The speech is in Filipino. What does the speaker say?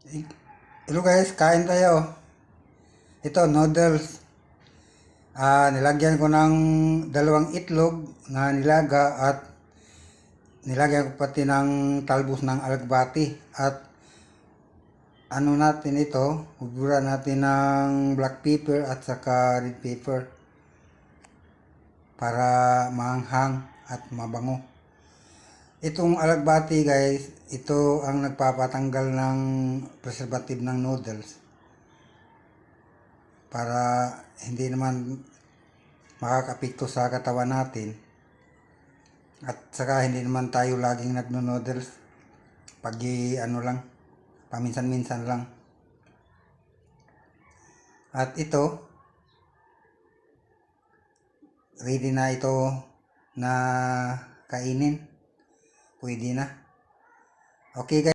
Hello guys, kain tayo. Ito, noodles. Nilagyan ko ng dalawang itlog na nilaga at nilagyan ko pati ng talbos ng alagbati. At ano natin ito, hugura natin ng black pepper at saka red pepper para maanghang at mabango. Itong alagbati guys, ito ang nagpapatanggal ng preservative ng noodles para hindi naman makakapekto sa katawan natin at saka hindi naman tayo laging nagno-noodles pag ano lang, paminsan-minsan lang. At ito, ready na ito na kainin, pwede na. Okay guys.